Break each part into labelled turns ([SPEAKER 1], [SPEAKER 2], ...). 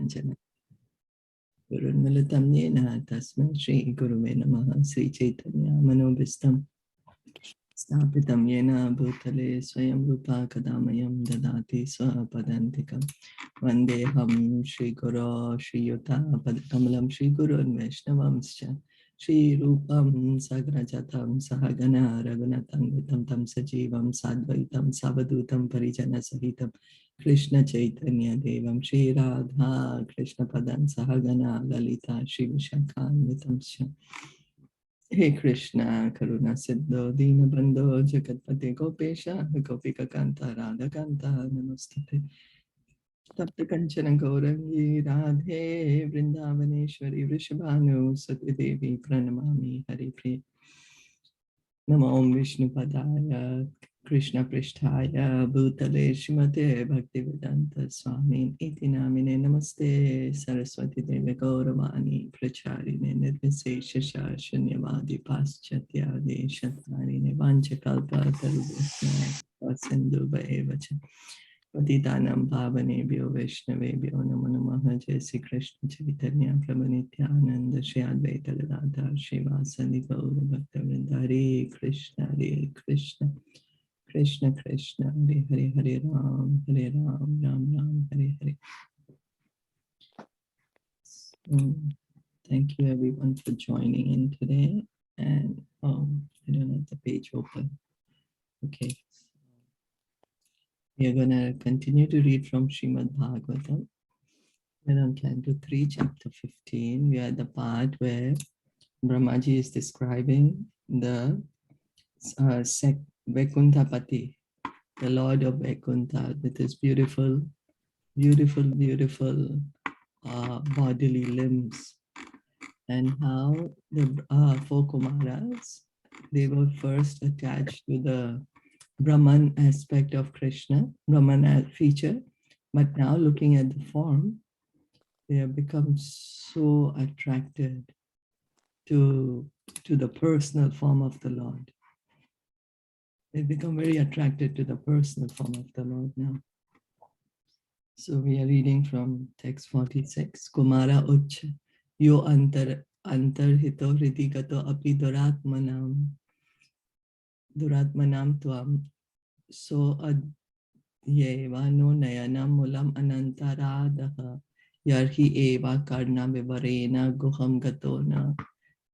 [SPEAKER 1] Kanchana Gurunmilitam Yena Tasmai Shri Guruve Namaha Sri Caitanya Manobhistam Stapitam Yena Bhutale Swayam Rupa Kadamayam Dadati Swapadantikam Vandeham Shri Guru Shri Yuta Padakamalam Shri Gurun Vaishnavamscha Shri Rupam Sagrajatam Sahagana Raghunatam Vitam Tam Sajivam Sadvaitam Savadutam Parijana Sahitam Krishna Chaitanya Devam Shri Radha Krishna Padan Sahagana Lalita Shri Vishakhan Vitamsha Hey Krishna Karuna Siddho Dina Bandho Jagatpate Gopesha Gopika Kanta Radha Kanta Namastate Tapta Kanchana Gaurangi Radhe Vrindavaneshwari Vrishabhanu Sati Devi Pranamami Hari Priya Namo Om Vishnu Padaya Krishna Pristhaya Bhutale Srimate Bhaktivedanta Swami Iti Namine Namaste Saraswati Deve Gauravani Pracharine Nirvisesha Shashanyavadi Paschatya Deshatarine Vanchakalpa Tarubhya Sindhu Bhaevacha Patitanam Pavanebhyo Vaishnavebhyo Namo Namaha Jai Sri Krishna Chaitanya Prabhu Nityananda Shri Advaita Gadadhar Srivasadi Gaura Bhaktivinoda Hare Krishna Krishna Krishna Hare Hare Hare Ram Ram Ram Hare Hare. Thank you everyone for joining in today. And I don't have the page open. Okay. We are going to continue to read from Srimad Bhagavatam. We're on Canto 3, Chapter 15. We are at the part where Brahmaji is describing the Vaikuntapati, the Lord of Vaikuntha, with his beautiful bodily limbs, and how the four Kumaras, they were first attached to the Brahman aspect of Krishna, Brahman feature, but now looking at the form, they have become so attracted to the personal form of the Lord. They become very attracted to the personal form of the Lord now. So we are reading from text 46. Kumara Ucha Yo Antarhito Hridigato Api Duratmanam Tuam So Adyeva no Nayanam Mulam Anantaradaha Yarhi Eva Karna Vivarena Guham Gatona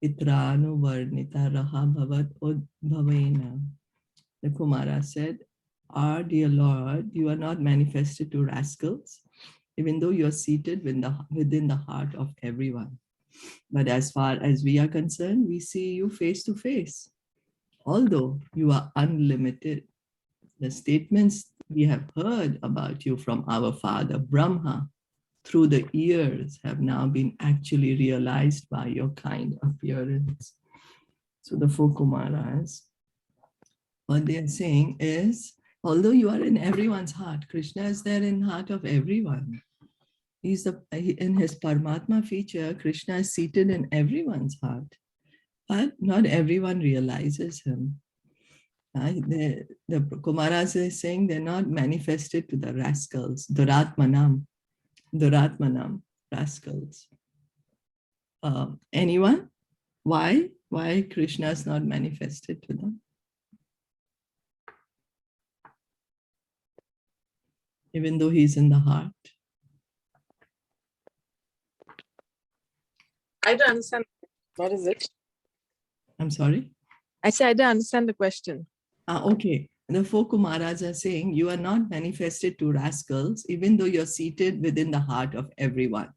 [SPEAKER 1] Itranu Varnita Raha Bhavat Udbhavena. The Kumara said, Our dear Lord, you are not manifested to rascals, even though you are seated within the heart of everyone. But as far as we are concerned, we see you face to face. Although you are unlimited, the statements we have heard about you from our father Brahma through the years have now been actually realized by your kind appearance. So the four Kumaras, what they are saying is, although you are in everyone's heart, Krishna is there in the heart of everyone. In his Paramatma feature, Krishna is seated in everyone's heart, but not everyone realizes him. The Kumaras is saying they're not manifested to the rascals, Duratmanam, rascals. Anyone? Why Krishna is not manifested to them? Even though he's in the heart.
[SPEAKER 2] I don't understand. What is it?
[SPEAKER 1] I'm sorry?
[SPEAKER 2] I said I don't understand the question.
[SPEAKER 1] Okay. The four Kumaras are saying you are not manifested to rascals, even though you're seated within the heart of everyone.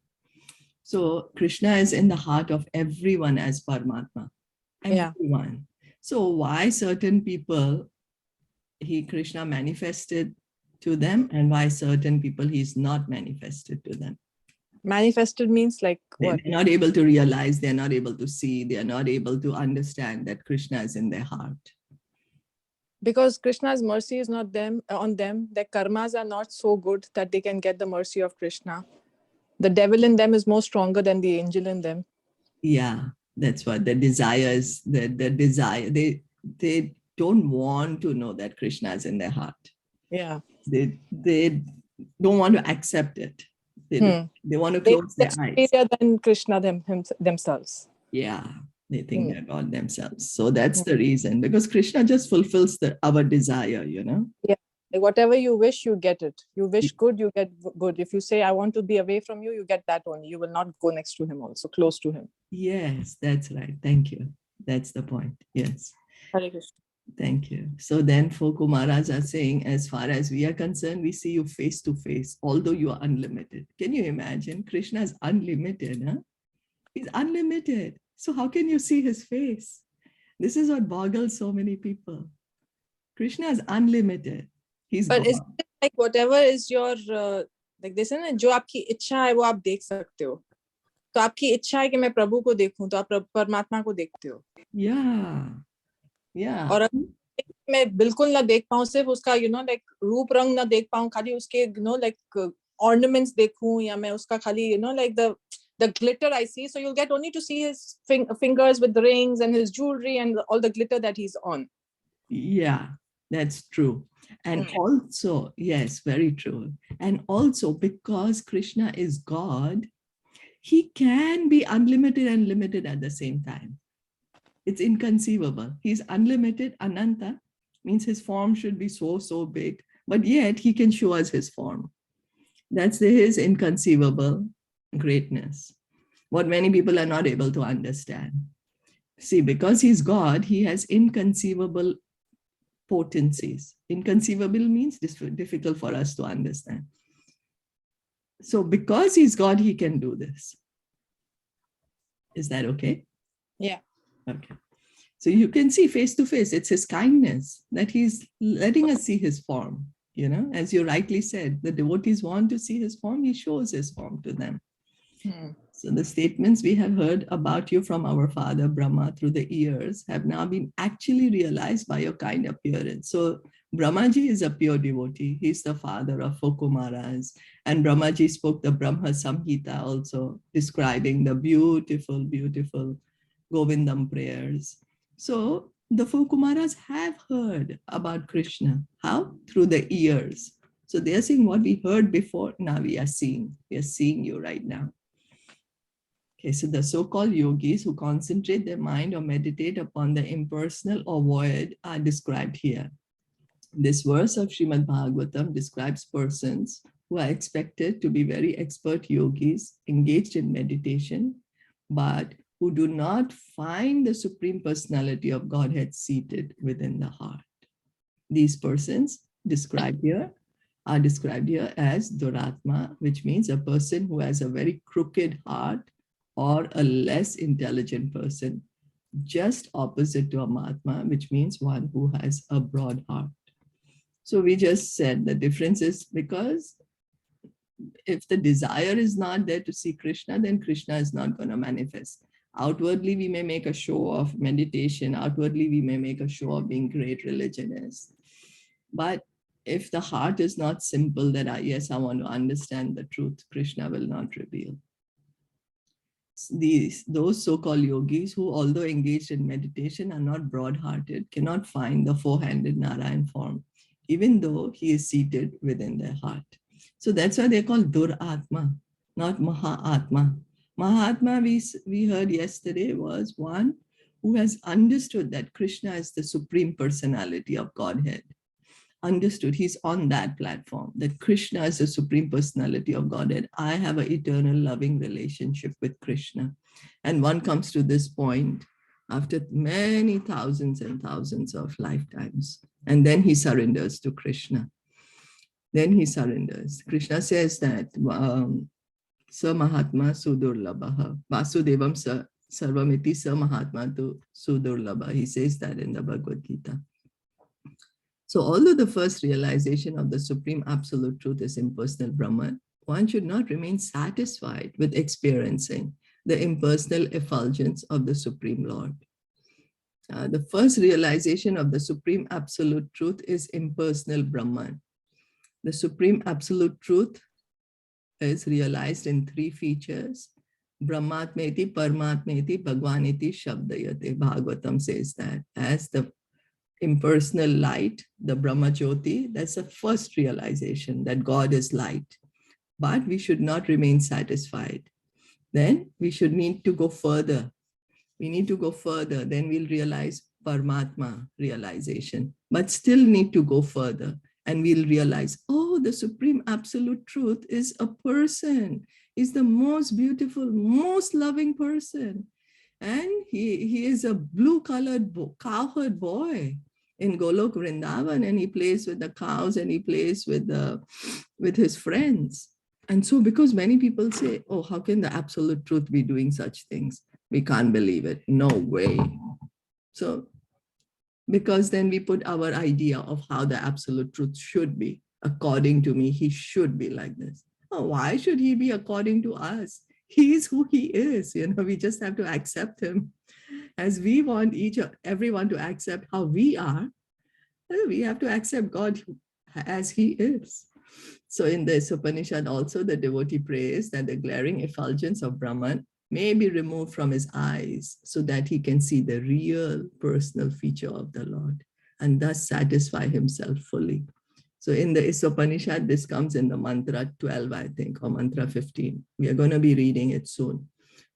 [SPEAKER 1] So Krishna is in the heart of everyone as Paramatma. Everyone. Yeah. So why certain people Krishna manifested to them, and why certain people he's not manifested to them?
[SPEAKER 2] Manifested means like what?
[SPEAKER 1] They're not able to realize, they're not able to see, they're not able to understand that Krishna is in their heart.
[SPEAKER 2] Because Krishna's mercy is not on them, their karmas are not so good that they can get the mercy of Krishna. The devil in them is more stronger than the angel in them.
[SPEAKER 1] Yeah, that's what the desire is. The desire. They don't want to know that Krishna is in their heart.
[SPEAKER 2] Yeah.
[SPEAKER 1] They don't want to accept it. They want to
[SPEAKER 2] They
[SPEAKER 1] close
[SPEAKER 2] think
[SPEAKER 1] their
[SPEAKER 2] they're
[SPEAKER 1] eyes.
[SPEAKER 2] superior than Krishna themselves.
[SPEAKER 1] Yeah, they think
[SPEAKER 2] Hmm.
[SPEAKER 1] they're God themselves. So that's
[SPEAKER 2] Hmm.
[SPEAKER 1] the reason, because Krishna just fulfills our desire,
[SPEAKER 2] Yeah. Like whatever you wish, you get it. You wish good, you get good. If you say, I want to be away from you, you get that only. You will not go next to him also, close to him.
[SPEAKER 1] Yes, that's right. Thank you. That's the point. Yes.
[SPEAKER 2] Hare Krishna.
[SPEAKER 1] Thank you. So then four Kumaras are saying, as far as we are concerned, we see you face to face, although you are unlimited. Can you imagine? Krishna is unlimited, huh? He's unlimited. So how can you see his face? This is what boggles so many people. Krishna is unlimited. He's
[SPEAKER 2] But is
[SPEAKER 1] God.
[SPEAKER 2] it like whatever is your like this है ना जो आपकी इच्छा है वो आप देख सकते हो. तो आपकी इच्छा है कि मैं प्रभु को देखूं तो आप परमात्मा को देखते हो.
[SPEAKER 1] Yeah. Yeah.
[SPEAKER 2] और मैं बिल्कुल ना देख पाऊं सिर्फ उसका लाइक रूप रंग ना देख पाऊं खाली उसके लाइक ornaments देखूं या मैं उसका खाली like the glitter I see, so you'll get only to see his fingers with the rings and his jewelry and all the glitter that he's on.
[SPEAKER 1] Yeah, that's true. And also, yes, very true. And also, because Krishna is God, he can be unlimited and limited at the same time. It's inconceivable. He's unlimited, Ananta, means his form should be so big, but yet he can show us his form. That's his inconceivable greatness, what many people are not able to understand. See, because he's God, he has inconceivable potencies. Inconceivable means difficult for us to understand. So because he's God, he can do this. Is that okay?
[SPEAKER 2] Yeah.
[SPEAKER 1] Okay. So you can see face to face, it's his kindness that he's letting us see his form. As you rightly said, the devotees want to see his form, he shows his form to them. So the statements we have heard about you from our father Brahma through the years have now been actually realized by your kind appearance. So Brahmaji is a pure devotee. He's the father of four Kumaras. And Brahmaji spoke the Brahma Samhita also, describing the beautiful, beautiful Govindam prayers. So the four Kumaras have heard about Krishna. How? Through the ears. So they are saying what we heard before, now we are seeing. We are seeing you right now. Okay, so the so-called yogis who concentrate their mind or meditate upon the impersonal or void are described here. This verse of Srimad Bhagavatam describes persons who are expected to be very expert yogis engaged in meditation, but who do not find the Supreme Personality of Godhead seated within the heart. These persons are described here as Duratma, which means a person who has a very crooked heart or a less intelligent person, just opposite to a Mahatma, which means one who has a broad heart. So we just said the difference is because if the desire is not there to see Krishna, then Krishna is not going to manifest. Outwardly, we may make a show of meditation. Outwardly, we may make a show of being great religionists. But if the heart is not simple that, yes, I want to understand the truth, Krishna will not reveal. Those so-called yogis who, although engaged in meditation, are not broad-hearted, cannot find the four-handed Narayan form, even though he is seated within their heart. So that's why they're called Duratma, not Mahatma. Mahatma, we heard yesterday, was one who has understood that Krishna is the Supreme Personality of Godhead. Understood, he's on that platform, that Krishna is the Supreme Personality of Godhead. I have an eternal loving relationship with Krishna. And one comes to this point after many thousands and thousands of lifetimes. And then he surrenders to Krishna. Then he surrenders. Krishna says that, Sa Mahatma Sudurlabha, Vasudevam Sarvamiti Sa Mahatma tu Sudurlabha. He says that in the Bhagavad Gita. So although the first realization of the Supreme Absolute Truth is impersonal Brahman, one should not remain satisfied with experiencing the impersonal effulgence of the Supreme Lord. The first realization of the Supreme Absolute Truth is impersonal Brahman. The Supreme Absolute Truth is realized in three features. Brahmatmeti, Paramatmeti, Bhagwaniti, Shabdayate. Bhagavatam says that as the impersonal light, the Brahma Jyoti, that's the first realization that God is light. but we should not remain satisfied. Then we should need to go further. We need to go further. Then we'll realize Paramatma realization, but still need to go further. And we'll realize, oh, the supreme absolute truth is a person, is the most beautiful, most loving person. And he is a blue-colored cowherd boy in Golok Vrindavan, and he plays with the cows and he plays with his friends. And so because many people say, oh, how can the absolute truth be doing such things? We can't believe it. No way. So because then we put our idea of how the absolute truth should be. According to me, he should be like this. Oh, why should he be according to us? He is who he is. We just have to accept him. As we want everyone to accept how we are, we have to accept God as he is. So in the Isopanisad also, the devotee prays that the glaring effulgence of Brahman may be removed from his eyes so that he can see the real personal feature of the Lord and thus satisfy himself fully. So in the Isopanisad, this comes in the mantra 12, I think, or mantra 15. We are going to be reading it soon.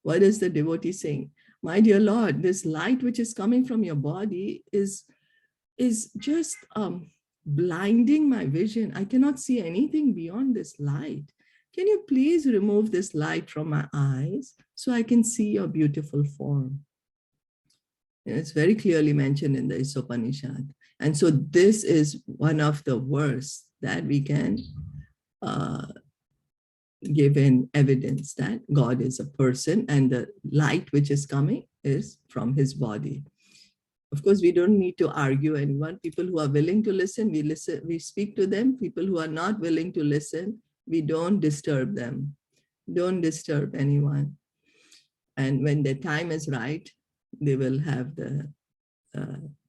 [SPEAKER 1] What is the devotee saying? My dear Lord, this light which is coming from your body is just blinding my vision. I cannot see anything beyond this light. Can you please remove this light from my eyes so I can see your beautiful form? And it's very clearly mentioned in the Isopanisad. And so this is one of the verses that we can give in evidence that God is a person and the light which is coming is from his body. Of course, we don't need to argue anyone. People who are willing to listen, we speak to them. People who are not willing to listen, we don't disturb them. Don't disturb anyone. And when their time is right, they will have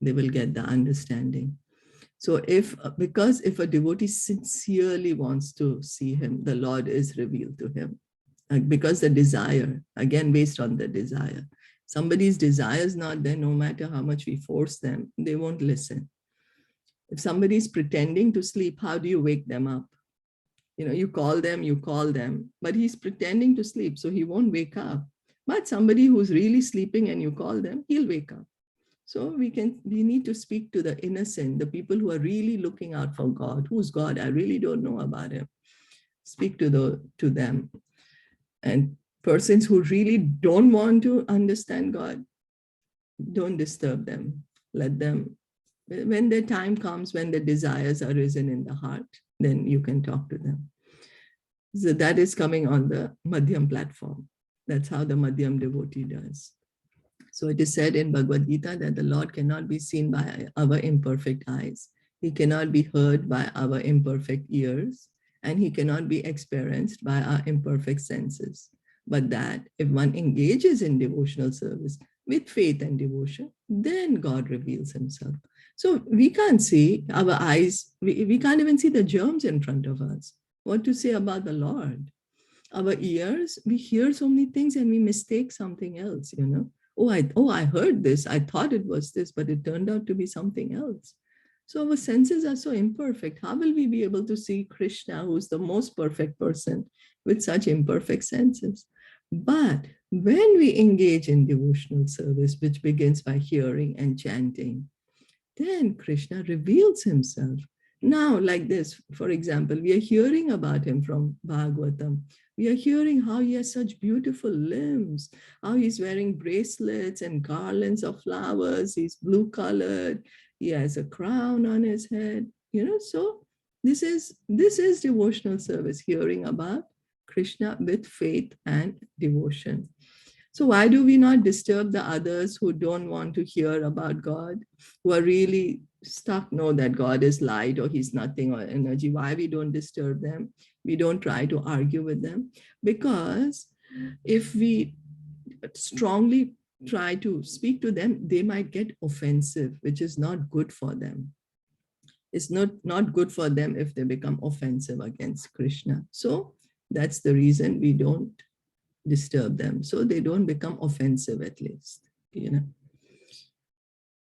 [SPEAKER 1] they will get the understanding. So because if a devotee sincerely wants to see him, the Lord is revealed to him. Because the desire, again, based on the desire. Somebody's desire is not there, no matter how much we force them, they won't listen. If somebody is pretending to sleep, how do you wake them up? You call them, but he's pretending to sleep, so he won't wake up. But somebody who's really sleeping and you call them, he'll wake up. So we need to speak to the innocent, the people who are really looking out for God. Who's God? I really don't know about him. Speak to them. And persons who really don't want to understand God, don't disturb them. Let them, when their time comes, when the desires are risen in the heart, then you can talk to them. So that is coming on the Madhyam platform. That's how the Madhyam devotee does. So it is said in Bhagavad Gita that the Lord cannot be seen by our imperfect eyes. He cannot be heard by our imperfect ears, and he cannot be experienced by our imperfect senses. But that if one engages in devotional service with faith and devotion, then God reveals himself. So we can't see our eyes, we can't even see the germs in front of us. What to say about the Lord? Our ears, we hear so many things and we mistake something else, I heard this, I thought it was this, but it turned out to be something else. So our senses are so imperfect. How will we be able to see Krishna, who's the most perfect person, with such imperfect senses? But when we engage in devotional service, which begins by hearing and chanting, then Krishna reveals himself. Now, like this, for example, we are hearing about him from Bhagavatam. We are hearing how he has such beautiful limbs, how he's wearing bracelets and garlands of flowers. He's blue-colored. He has a crown on his head. So this is devotional service, hearing about Krishna with faith and devotion. So why do we not disturb the others who don't want to hear about God, who are really stuck, know that God is light or he's nothing or energy? Why we don't disturb them? We don't try to argue with them, because if we strongly try to speak to them, they might get offensive, which is not good for them. It's not good for them if they become offensive against Krishna. So that's the reason we don't disturb them, so they don't become offensive, at least.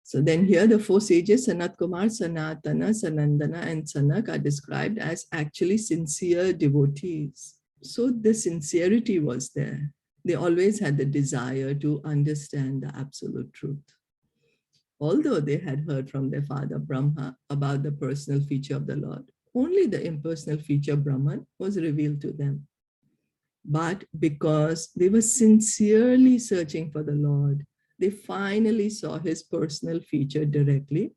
[SPEAKER 1] So then here the four sages, Sanat Kumar, Sanatana, Sanandana, and Sanak, are described as actually sincere devotees. So the sincerity was there. They always had the desire to understand the absolute truth. Although they had heard from their father Brahma about the personal feature of the Lord, only the impersonal feature Brahman was revealed to them. But because they were sincerely searching for the Lord, they finally saw his personal feature directly,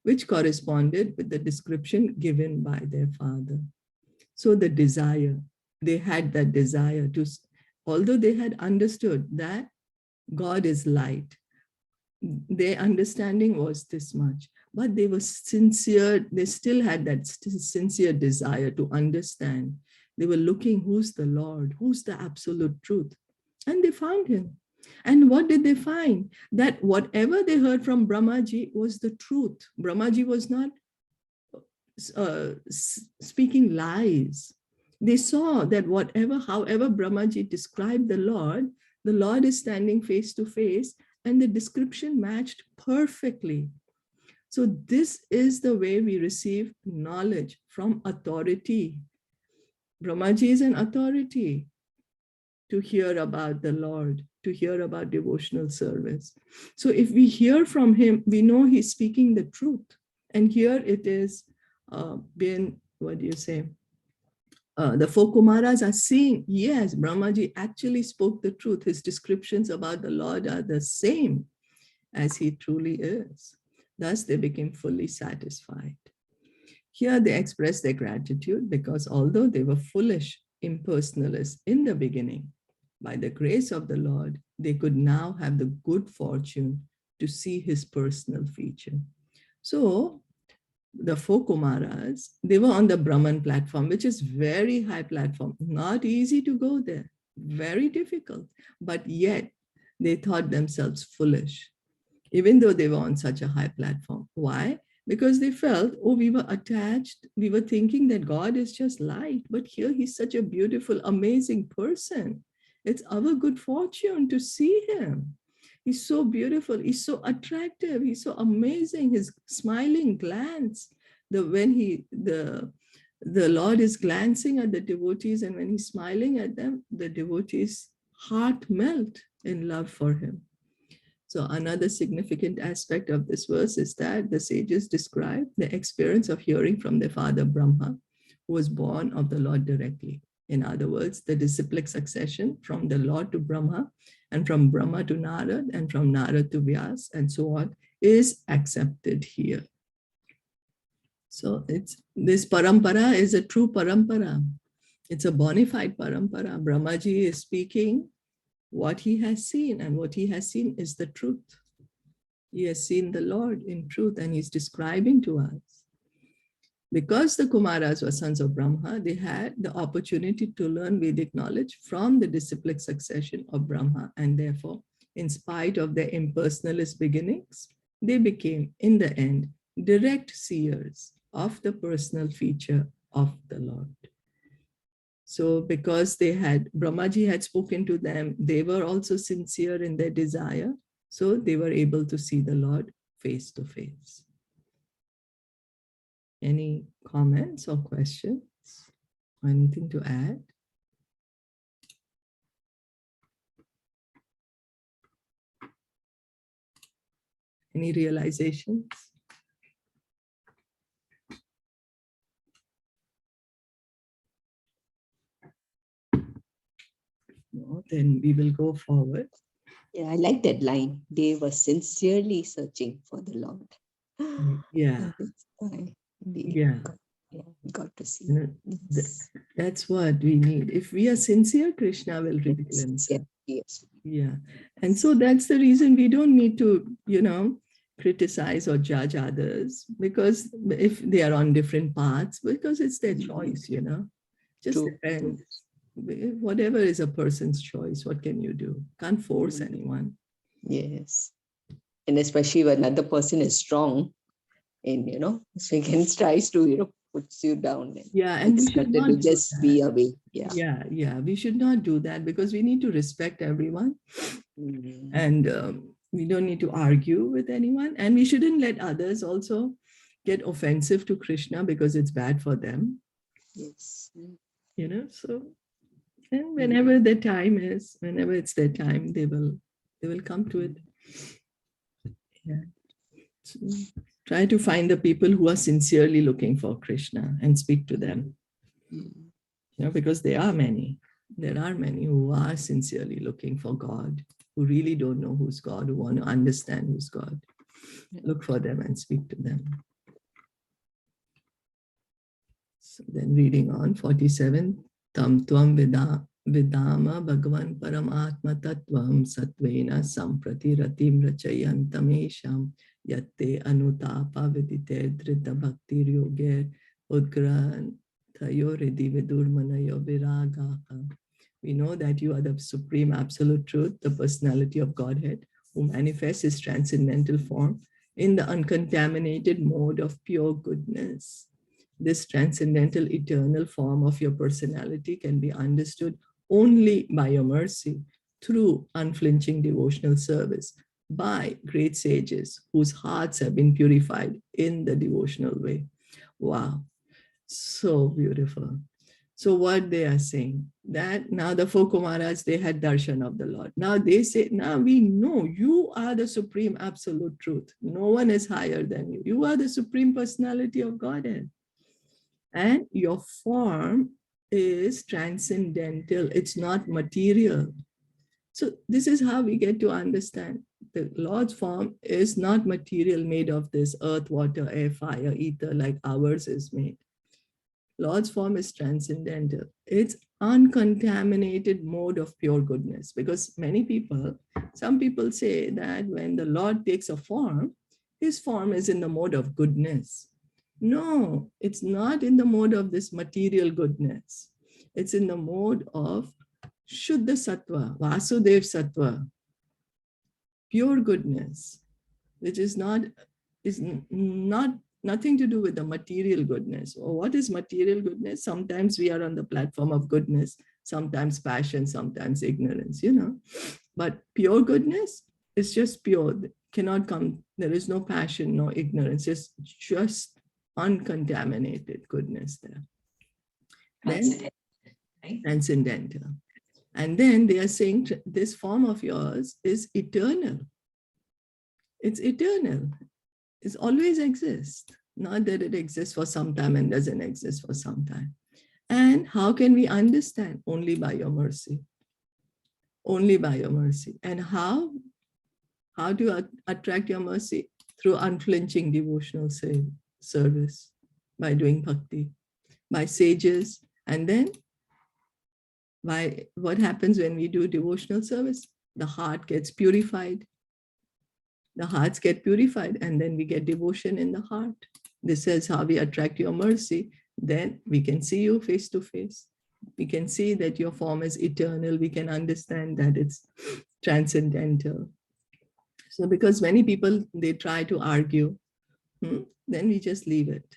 [SPEAKER 1] which corresponded with the description given by their father. So the desire, they had that desire to, although they had understood that God is light, their understanding was this much, but they were sincere. They still had that sincere desire to understand. They were looking, who's the Lord? Who's the absolute truth? And they found him. And what did they find? That whatever they heard from Brahmaji was the truth. Brahmaji was not speaking lies. They saw that however Brahmaji described the Lord is standing face to face, and the description matched perfectly. So this is the way we receive knowledge from authority. Brahmaji is an authority to hear about the Lord, to hear about devotional service. So if we hear from him, we know he's speaking the truth. And here it is been, what do you say? The four Kumaras are seeing, yes, Brahmaji actually spoke the truth. His descriptions about the Lord are the same as he truly is. Thus, they became fully satisfied. Here, they express their gratitude because although they were foolish impersonalists in the beginning, by the grace of the Lord, they could now have the good fortune to see his personal feature. So, the four Kumaras, they were on the Brahman platform, which is very high platform, not easy to go there, very difficult, but yet they thought themselves foolish, even though they were on such a high platform. Why? Because they felt, oh, we were attached, we were thinking that God is just light, but here he's such a beautiful, amazing person. It's our good fortune to see him. He's so beautiful. He's so attractive. He's so amazing. His smiling glance, the Lord is glancing at the devotees, and when he's smiling at them, the devotees' heart melt in love for him. So another significant aspect of this verse is that the sages describe the experience of hearing from their father Brahma, who was born of the Lord directly. In other words, the disciplic succession from the Lord to Brahma, and from Brahma to Narad, and from Narad to Vyas, and so on, is accepted here. So this parampara is a true parampara. It's a bona fide parampara. Brahmaji is speaking what he has seen, and what he has seen is the truth. He has seen the Lord in truth, and he's describing to us. Because the Kumaras were sons of Brahma, they had the opportunity to learn Vedic knowledge from the disciplic succession of Brahma, and therefore, in spite of their impersonalist beginnings, they became, in the end, direct seers of the personal feature of the Lord. So because Brahmaji had spoken to them, they were also sincere in their desire. So they were able to see the Lord face to face. Any comments or questions? Or anything to add? Any realizations? No, then we will go forward.
[SPEAKER 3] Yeah, I like that line. They were sincerely searching for the Lord.
[SPEAKER 1] Yeah.
[SPEAKER 3] That's why we got to see.
[SPEAKER 1] Yes. That's what we need. If we are sincere, Krishna will reveal himself.
[SPEAKER 3] Yes.
[SPEAKER 1] Yeah. And so that's the reason we don't need to, criticize or judge others, because if they are on different paths, because it's their choice, just depends. Whatever is a person's choice, what can you do? Can't force anyone.
[SPEAKER 3] Yes. And especially when another person is strong and, so tries to, puts you down.
[SPEAKER 1] And we should not
[SPEAKER 3] just be away.
[SPEAKER 1] Yeah. We should not do that, because we need to respect everyone. And we don't need to argue with anyone. And we shouldn't let others also get offensive to Krishna because it's bad for them.
[SPEAKER 3] Yes.
[SPEAKER 1] So And whenever the time is, whenever it's their time, they will come to it. Yeah. So try to find the people who are sincerely looking for Krishna and speak to them. Because there are many who are sincerely looking for God, who really don't know who's God, who want to understand who's God. Look for them and speak to them. So then reading on, 47, Tam Tvam Vidama Bhagavan Paramatma Tattvam Satvena Samprati Ratim Rachayantamesham Yatte Anutapa Vidite Drita Bhakti Yoger Udgran We know that you are the Supreme Absolute Truth, the Personality of Godhead, who manifests his transcendental form in the uncontaminated mode of pure goodness. This transcendental eternal form of your personality can be understood only by your mercy through unflinching devotional service by great sages whose hearts have been purified in the devotional way. Wow. So beautiful. So what they are saying, that now the four Kumaras, they had darshan of the Lord. Now they say, now we know you are the Supreme Absolute Truth. No one is higher than you. You are the Supreme Personality of Godhead. And your form is transcendental. It's not material. So this is how we get to understand. The Lord's form is not material, made of this earth, water, air, fire, ether, like ours is made. Lord's form is transcendental. It's uncontaminated mode of pure goodness. Because some people say that when the Lord takes a form, his form is in the mode of goodness. No, it's not in the mode of this material goodness. It's in the mode of Shuddha Sattva, Vasudev Sattva, pure goodness, which is nothing to do with the material goodness. Or what is material goodness? Sometimes we are on the platform of goodness, sometimes passion, sometimes ignorance, But pure goodness is just pure, cannot come, there is no passion, no ignorance, just uncontaminated goodness there. Then transcendental. And then they are saying this form of yours is eternal. It's eternal. It always exists. Not that it exists for some time and doesn't exist for some time. And how can we understand? Only by your mercy. Only by your mercy. And how do you attract your mercy? Through unflinching devotional service, by doing bhakti, by sages. And then what happens when we do devotional service? The heart gets purified. The hearts get purified, and then we get devotion in the heart. This is how we attract your mercy. Then we can see you face to face. We can see that your form is eternal. We can understand that it's transcendental. So because many people, they try to argue, then we just leave it.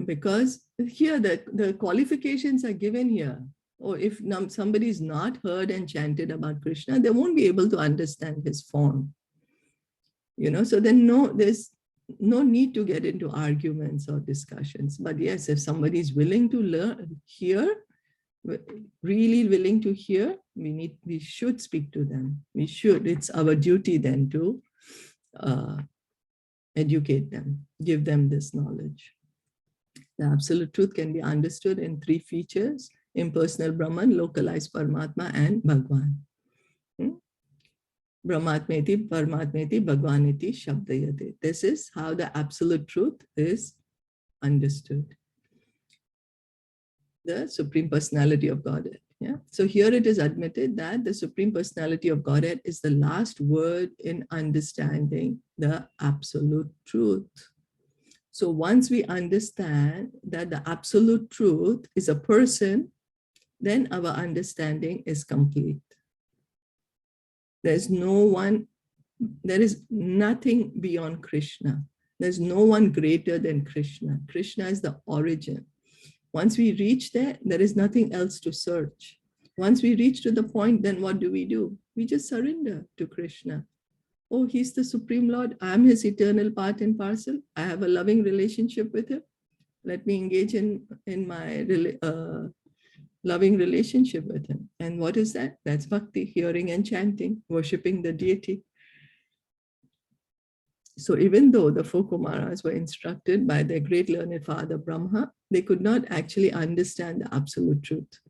[SPEAKER 1] Because here the qualifications are given here. Or if somebody is not heard and chanted about Krishna, they won't be able to understand his form. So then there's no need to get into arguments or discussions. But yes, if somebody is willing to really willing to hear, we should speak to them. We should. It's our duty then to educate them, give them this knowledge. The absolute truth can be understood in three features: impersonal Brahman, localized Paramatma, and Bhagwan. Brahmatmeti, Paramatmeti, Bhagwaneti, Shabdayate. This is how the absolute truth is understood. The Supreme Personality of Godhead. Yeah. So here it is admitted that the Supreme Personality of Godhead is the last word in understanding the absolute truth. So once we understand that the absolute truth is a person, then our understanding is complete. There is nothing beyond Krishna. There's no one greater than Krishna. Krishna is the origin. Once we reach there, there is nothing else to search. Once we reach to the point, then what do? We just surrender to Krishna. Oh, he's the Supreme Lord. I'm his eternal part and parcel. I have a loving relationship with him. Let me engage in my loving relationship with him. And what is that? That's bhakti, hearing and chanting, worshipping the deity. So even though the four Kumaras were instructed by their great learned father Brahma, they could not actually understand the absolute truth.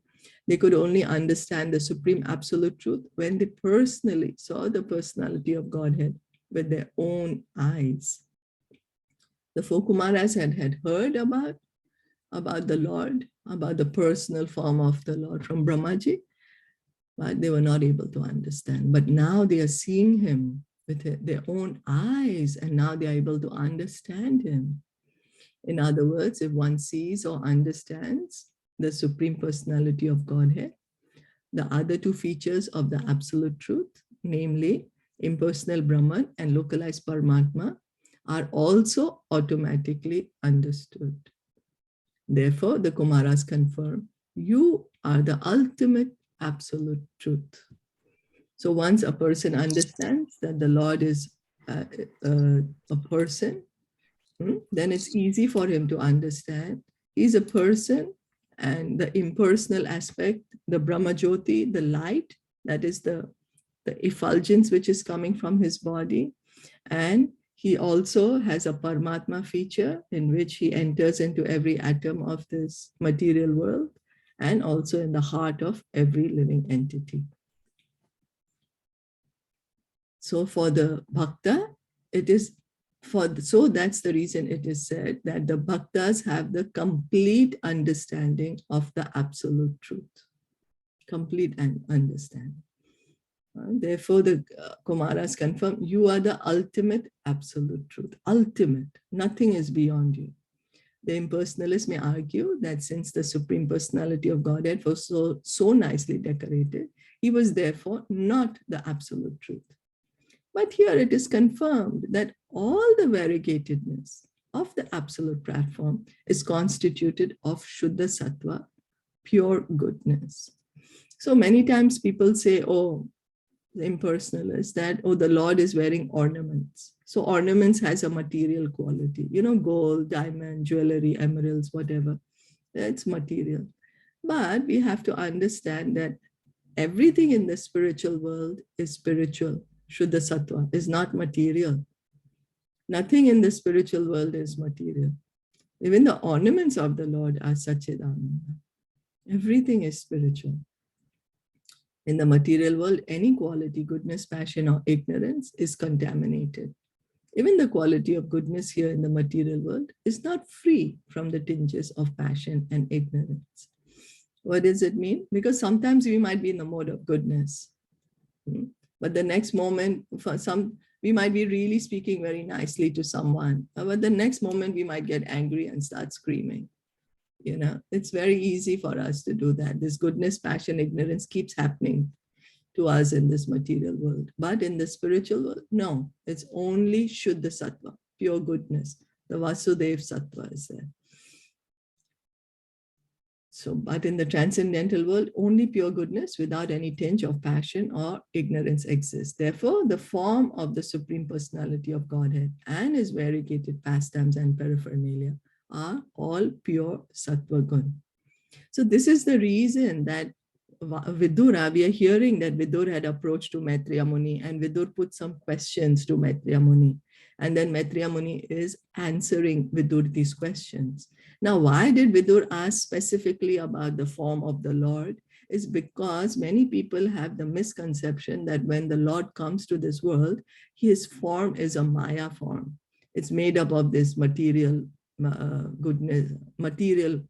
[SPEAKER 1] They could only understand the supreme absolute truth when they personally saw the personality of Godhead with their own eyes. The four Kumaras had heard about the Lord, about the personal form of the Lord from Brahmaji, but they were not able to understand. But now they are seeing him with their own eyes, and now they are able to understand him. In other words, if one sees or understands the Supreme Personality of Godhead, the other two features of the Absolute Truth, namely impersonal Brahman and localized Paramatma, are also automatically understood. Therefore, the Kumaras confirm, you are the ultimate absolute truth. So once a person understands that the Lord is a person, then it's easy for him to understand. He's a person, and the impersonal aspect, the Brahma Jyoti, the light, that is the effulgence which is coming from his body. And he also has a Paramatma feature in which he enters into every atom of this material world and also in the heart of every living entity. So for the bhakta, it is so that's the reason it is said that the bhaktas have the complete understanding of the absolute truth. Complete understanding. Therefore, the Kumaras confirm, you are the ultimate absolute truth. Ultimate. Nothing is beyond you. The impersonalists may argue that since the Supreme Personality of Godhead was so nicely decorated, he was therefore not the absolute truth. But here it is confirmed that all the variegatedness of the absolute platform is constituted of Shuddha Sattva, pure goodness. So many times people say, oh, the impersonalists, that, oh, the Lord is wearing ornaments. So ornaments has a material quality, gold, diamond, jewelry, emeralds, whatever. That's material. But we have to understand that everything in the spiritual world is spiritual. Shuddha Sattva is not material. Nothing in the spiritual world is material. Even the ornaments of the Lord are Satchidananda. Everything is spiritual. In the material world, any quality, goodness, passion, or ignorance is contaminated. Even the quality of goodness here in the material world is not free from the tinges of passion and ignorance. What does it mean? Because sometimes we might be in the mode of goodness. But the next moment, we might be really speaking very nicely to someone. But the next moment, we might get angry and start screaming. It's very easy for us to do that. This goodness, passion, ignorance keeps happening to us in this material world. But in the spiritual world, no, it's only Shuddha Sattva, pure goodness. The Vasudev Sattva is there. So, but in the transcendental world, only pure goodness without any tinge of passion or ignorance exists. Therefore, the form of the Supreme Personality of Godhead and his variegated pastimes and paraphernalia are all pure Sattva Gun. So this is the reason that Vidura, we are hearing that Vidur had approached to Maitreya Muni, and Vidur put some questions to Maitreya Muni. And then Maitreya Muni is answering Vidur these questions. Now, why did Vidur ask specifically about the form of the Lord? Is because many people have the misconception that when the Lord comes to this world, his form is a Maya form. It's made up of this material goodness, material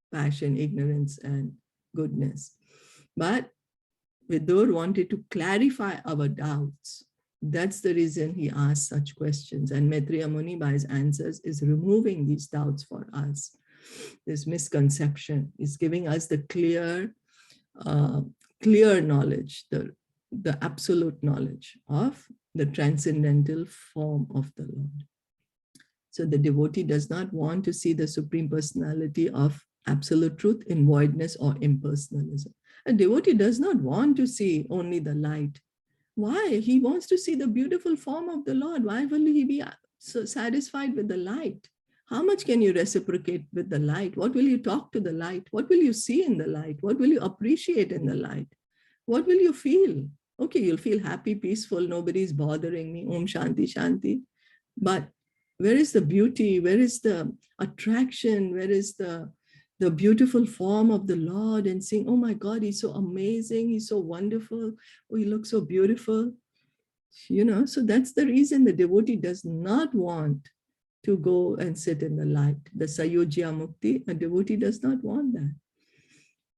[SPEAKER 1] passion, ignorance, and goodness. But Vidur wanted to clarify our doubts. That's the reason he asked such questions. And Maitreya Muni, by his answers, is removing these doubts for us. This misconception is giving us the clear knowledge, the absolute knowledge of the transcendental form of the Lord. So the devotee does not want to see the Supreme Personality of absolute truth in voidness or impersonalism. A devotee does not want to see only the light. Why? He wants to see the beautiful form of the Lord. Why will he be so satisfied with the light? How much can you reciprocate with the light? What will you talk to the light? What will you see in the light? What will you appreciate in the light? What will you feel? Okay, you'll feel happy, peaceful, nobody's bothering me, Om Shanti Shanti. But where is the beauty? Where is the attraction? Where is the beautiful form of the Lord, and saying, oh my God, he's so amazing, he's so wonderful, oh, he looks so beautiful. So that's the reason the devotee does not want to go and sit in the light. The Sayojya Mukti, a devotee does not want that.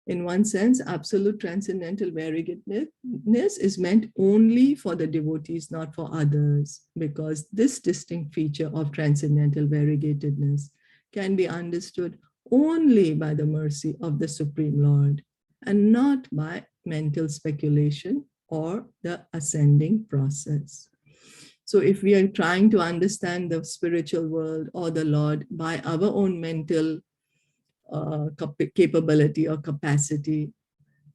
[SPEAKER 1] In one sense, absolute transcendental variegatedness is meant only for the devotees, not for others, because this distinct feature of transcendental variegatedness can be understood only by the mercy of the Supreme Lord and not by mental speculation or the ascending process. So if we are trying to understand the spiritual world or the Lord by our own mental capability or capacity,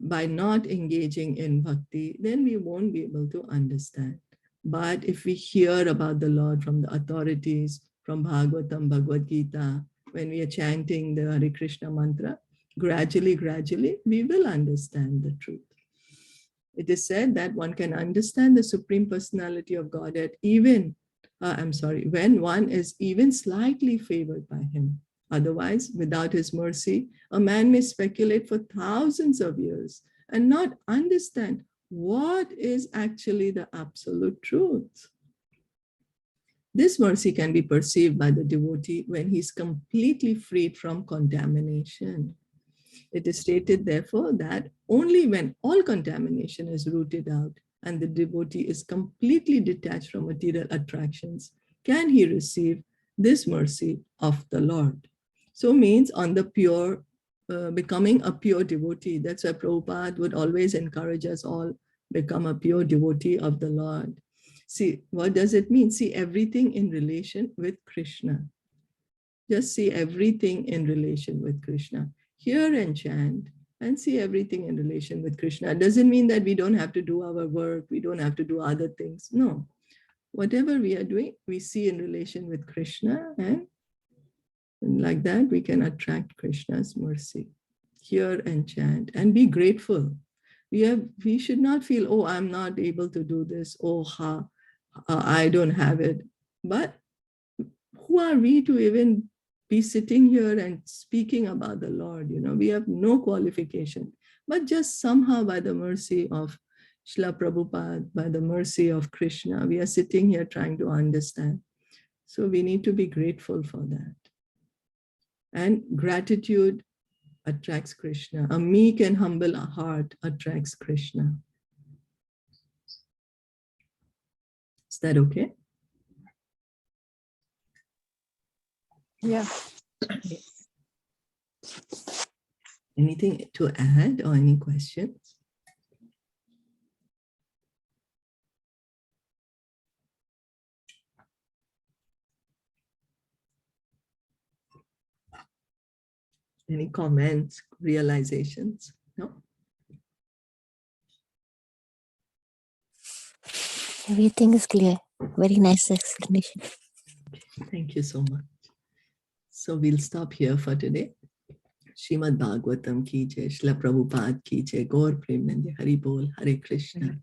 [SPEAKER 1] by not engaging in bhakti, then we won't be able to understand. But if we hear about the Lord from the authorities, from Bhagavatam, Bhagavad Gita, when we are chanting the Hare Krishna mantra, gradually, we will understand the truth. It is said that one can understand the Supreme Personality of Godhead when one is even slightly favored by him. Otherwise, without his mercy, a man may speculate for thousands of years and not understand what is actually the absolute truth. This mercy can be perceived by the devotee when he is completely freed from contamination. It is stated, therefore, that only when all contamination is rooted out and the devotee is completely detached from material attractions, can he receive this mercy of the Lord. So means on the pure, becoming a pure devotee. That's why Prabhupada would always encourage us all, become a pure devotee of the Lord. See, what does it mean? See everything in relation with Krishna. Just see everything in relation with Krishna. Hear and chant and see everything in relation with Krishna. It doesn't mean that we don't have to do our work, we don't have to do other things. No. Whatever we are doing, we see in relation with Krishna, and like that we can attract Krishna's mercy. Hear and chant and be grateful. We should not feel, oh, I'm not able to do this, I don't have it. But who are we to even be sitting here and speaking about the Lord? We have no qualification, but just somehow by the mercy of Srila Prabhupada, by the mercy of Krishna, we are sitting here trying to understand. So we need to be grateful for that. And gratitude attracts Krishna. A meek and humble heart attracts Krishna. Is that okay?
[SPEAKER 2] Yeah.
[SPEAKER 1] Anything to add or any questions? Any comments, realizations? No?
[SPEAKER 4] Everything is clear. Very nice explanation.
[SPEAKER 1] Thank you so much. So we'll stop here for today. Srimad Bhagavatam ki jai, Srila Prabhupada ki jai, Gaur Premanandi, Hari Bol, Hare Krishna.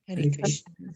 [SPEAKER 3] Hare Krishna.